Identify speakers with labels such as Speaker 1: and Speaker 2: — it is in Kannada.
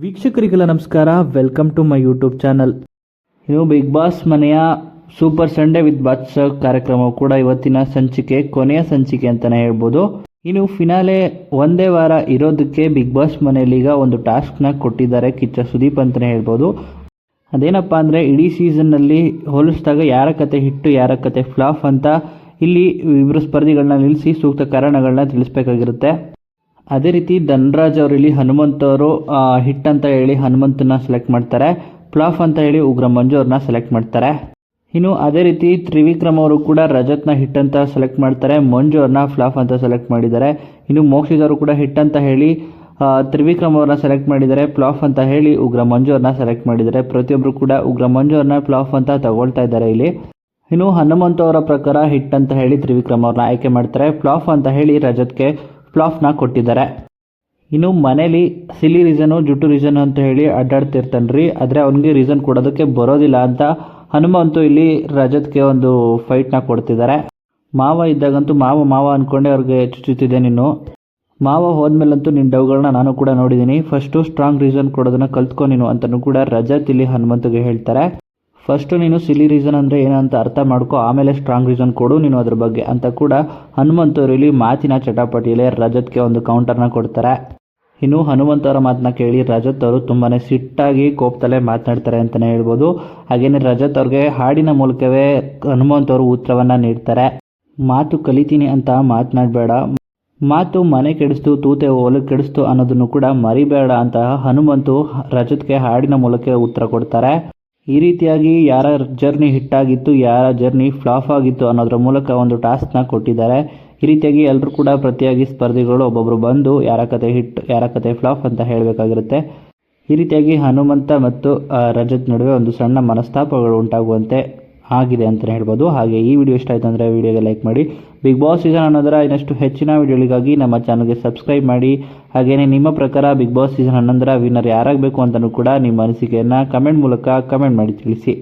Speaker 1: ವೀಕ್ಷಕರಿಗೆಲ್ಲ ನಮಸ್ಕಾರ. Welcome to my YouTube channel. ಇನ್ನು ಬಿಗ್ ಬಾಸ್ ಮನೆಯ ಸೂಪರ್ ಸಂಡೇ ವಿತ್ ಬಾದ್ಶಾ ಕಾರ್ಯಕ್ರಮವು ಕೂಡ ಇವತ್ತಿನ ಸಂಚಿಕೆ ಕೊನೆಯ ಸಂಚಿಕೆ ಅಂತಲೇ ಹೇಳ್ಬೋದು. ಇನ್ನು ಫಿನಾಲೆ ಒಂದೇ ವಾರ ಇರೋದಕ್ಕೆ ಬಿಗ್ ಬಾಸ್ ಮನೆಯಲ್ಲಿ ಈಗ ಒಂದು ಟಾಸ್ಕ್ನ ಕೊಟ್ಟಿದ್ದಾರೆ ಕಿಚ್ಚ ಸುದೀಪ್ ಅಂತಲೇ ಹೇಳ್ಬೋದು. ಅದೇನಪ್ಪ ಅಂದರೆ ಇಡೀ ಸೀಸನ್ನಲ್ಲಿ ಹೋಲಿಸಿದಾಗ ಯಾರ ಕತೆ ಹಿಟ್ಟು ಯಾರ ಕತೆ ಫ್ಲಾಪ್ ಅಂತ ಇಲ್ಲಿ ಇಬ್ಬರು ಸ್ಪರ್ಧಿಗಳನ್ನ ನಿಲ್ಲಿಸಿ ಸೂಕ್ತ ಕಾರಣಗಳನ್ನ ತಿಳಿಸ್ಬೇಕಾಗಿರುತ್ತೆ. ಅದೇ ರೀತಿ ಧನ್ರಾಜ್ ಅವರು ಇಲ್ಲಿ ಹನುಮಂತ್ ಅವರು ಹಿಟ್ ಅಂತ ಹೇಳಿ ಹನುಮಂತನ ಸೆಲೆಕ್ಟ್ ಮಾಡ್ತಾರೆ, ಫ್ಲಾಪ್ ಅಂತ ಹೇಳಿ ಉಗ್ರ ಮಂಜು ಅವ್ರನ್ನ ಸೆಲೆಕ್ಟ್ ಮಾಡ್ತಾರೆ. ಇನ್ನು ಅದೇ ರೀತಿ ತ್ರಿವಿಕ್ರಮ್ ಅವರು ಕೂಡ ರಜತ್ನ ಹಿಟ್ ಅಂತ ಸೆಲೆಕ್ಟ್ ಮಾಡ್ತಾರೆ, ಮಂಜು ಅವ್ರನ್ನ ಫ್ಲಾಪ್ ಅಂತ ಸೆಲೆಕ್ಟ್ ಮಾಡಿದ್ದಾರೆ. ಇನ್ನು ಮೋಕ್ಷಿತ್ ಅವರು ಕೂಡ ಹಿಟ್ ಅಂತ ಹೇಳಿ ತ್ರಿವಿಕ್ರಮ್ ಅವ್ರನ್ನ ಸೆಲೆಕ್ಟ್ ಮಾಡಿದ್ದಾರೆ, ಫ್ಲಾಪ್ ಅಂತ ಹೇಳಿ ಉಗ್ರ ಮಂಜು ಅವ್ರನ್ನ ಸೆಲೆಕ್ಟ್ ಮಾಡಿದ್ದಾರೆ. ಪ್ರತಿಯೊಬ್ಬರು ಕೂಡ ಉಗ್ರ ಮಂಜು ಅವ್ರನ್ನ ಫ್ಲಾಪ್ ಅಂತ ತಗೊಳ್ತಾ ಇದ್ದಾರೆ ಇಲ್ಲಿ. ಇನ್ನು ಹನುಮಂತ್ ಅವರ ಪ್ರಕಾರ ಹಿಟ್ ಅಂತ ಹೇಳಿ ತ್ರಿವಿಕ್ರಮ್ ಅವ್ರನ್ನ ಆಯ್ಕೆ ಮಾಡ್ತಾರೆ, ಫ್ಲಾಪ್ ಅಂತ ಹೇಳಿ ರಜತ್ಗೆ ಫ್ಲಾಪ್ನ ಕೊಟ್ಟಿದ್ದಾರೆ. ಇನ್ನು ಮನೇಲಿ ಸಿಲಿ ರೀಸನು ಜುಟ್ಟು ರೀಸನ್ ಅಂತ ಹೇಳಿ ಅಡ್ಡಾಡ್ತಿರ್ತಾನ್ರಿ, ಆದರೆ ಅವನಿಗೆ ರೀಸನ್ ಕೊಡೋದಕ್ಕೆ ಬರೋದಿಲ್ಲ ಅಂತ ಹನುಮಂತು ಇಲ್ಲಿ ರಜತ್ಗೆ ಒಂದು ಫೈಟ್ನ ಕೊಡ್ತಿದ್ದಾರೆ. ಮಾವ ಇದ್ದಾಗಂತೂ ಮಾವ ಅಂದ್ಕೊಂಡೆ ಅವ್ರಿಗೆ ಚುಚ್ಚುತ್ತಿದ್ದೆ, ನೀನು ಮಾವ ಹೋದ್ಮೇಲಂತೂ ನಿನ್ನ ಡವ್ಗಳನ್ನ ನಾನು ಕೂಡ ನೋಡಿದ್ದೀನಿ, ಫಸ್ಟು ಸ್ಟ್ರಾಂಗ್ ರೀಸನ್ ಕೊಡೋದನ್ನ ಕಲ್ತ್ಕೊ ನೀನು ಅಂತಲೂ ಕೂಡ ರಜತ್ ಇಲ್ಲಿ ಹನುಮಂತಗೆ ಹೇಳ್ತಾರೆ. ಫಸ್ಟು ನೀನು ಸಿಲಿ ರೀಸನ್ ಅಂದರೆ ಏನಂತ ಅರ್ಥ ಮಾಡ್ಕೊ, ಆಮೇಲೆ ಸ್ಟ್ರಾಂಗ್ ರೀಸನ್ ಕೊಡು ನೀನು ಅದ್ರ ಬಗ್ಗೆ ಅಂತ ಕೂಡ ಹನುಮಂತವ್ರು ಇಲ್ಲಿ ಮಾತಿನ ಚಟಾಪಟಿಯಲ್ಲಿ ರಜತ್ಗೆ ಒಂದು ಕೌಂಟರ್ನ ಕೊಡ್ತಾರೆ. ಇನ್ನು ಹನುಮಂತವರ ಮಾತನ್ನ ಕೇಳಿ ರಜತ್ ಅವರು ತುಂಬಾ ಸಿಟ್ಟಾಗಿ ಕೋಪದಲ್ಲೇ ಮಾತನಾಡ್ತಾರೆ ಅಂತಲೇ ಹೇಳ್ಬೋದು. ಹಾಗೇನೆ ರಜತ್ ಅವ್ರಿಗೆ ಹಾಡಿನ ಮೂಲಕವೇ ಹನುಮಂತವರು ಉತ್ತರವನ್ನು ನೀಡ್ತಾರೆ. ಮಾತು ಕಲಿತೀನಿ ಅಂತ ಮಾತನಾಡಬೇಡ, ಮಾತು ಮನೆ ಕೆಡಿಸ್ತು ತೂತೆ ಹೊಲಕ್ಕೆ ಕೆಡಿಸ್ತು ಅನ್ನೋದನ್ನು ಕೂಡ ಮರಿಬೇಡ ಅಂತ ಹನುಮಂತು ರಜತ್ಗೆ ಹಾಡಿನ ಮೂಲಕ ಉತ್ತರ ಕೊಡ್ತಾರೆ. ಈ ರೀತಿಯಾಗಿ ಯಾರ ಜರ್ನಿ ಹಿಟ್ಟಾಗಿತ್ತು ಯಾರ ಜರ್ನಿ ಫ್ಲಾಪ್ ಆಗಿತ್ತು ಅನ್ನೋದ್ರ ಮೂಲಕ ಒಂದು ಟಾಸ್ಕ್ನ ಕೊಟ್ಟಿದ್ದಾರೆ. ಈ ರೀತಿಯಾಗಿ ಎಲ್ಲರೂ ಕೂಡ ಪ್ರತಿಯಾಗಿ ಸ್ಪರ್ಧಿಗಳು ಒಬ್ಬೊಬ್ಬರು ಬಂದು ಯಾರ ಕತೆ ಹಿಟ್ ಯಾರ ಕತೆ ಫ್ಲಾಪ್ ಅಂತ ಹೇಳಬೇಕಾಗಿರುತ್ತೆ. ಈ ರೀತಿಯಾಗಿ ಹನುಮಂತ ಮತ್ತು ರಜತ್ ನಡುವೆ ಒಂದು ಸಣ್ಣ ಮನಸ್ತಾಪಗಳು ಉಂಟಾಗುವಂತೆ ಆಗಿದೆ ಅಂತಲೇ ಹೇಳ್ಬೋದು. ಹಾಗೆ ಈ ವಿಡಿಯೋ ಇಷ್ಟ ಆಯಿತು ಅಂದರೆ ವಿಡಿಯೋಗೆ ಲೈಕ್ ಮಾಡಿ. ಬಿಗ್ ಬಾಸ್ ಸೀಸನ್ ಅನ್ನೋದರ ಇನ್ನಷ್ಟು ಹೆಚ್ಚಿನ ವಿಡಿಯೋಗಳಿಗಾಗಿ ನಮ್ಮ ಚಾನಲ್ಗೆ ಸಬ್ಸ್ಕ್ರೈಬ್ ಮಾಡಿ. ಹಾಗೆಯೇ ನಿಮ್ಮ ಪ್ರಕಾರ ಬಿಗ್ ಬಾಸ್ ಸೀಸನ್ 11 ವಿನ್ನರ್ ಯಾರಾಗಬೇಕು ಅಂತಲೂ ಕೂಡ ನಿಮ್ಮ ಅನಿಸಿಕೆಯನ್ನು ಕಮೆಂಟ್ ಮೂಲಕ ಕಮೆಂಟ್ ಮಾಡಿ ತಿಳಿಸಿ.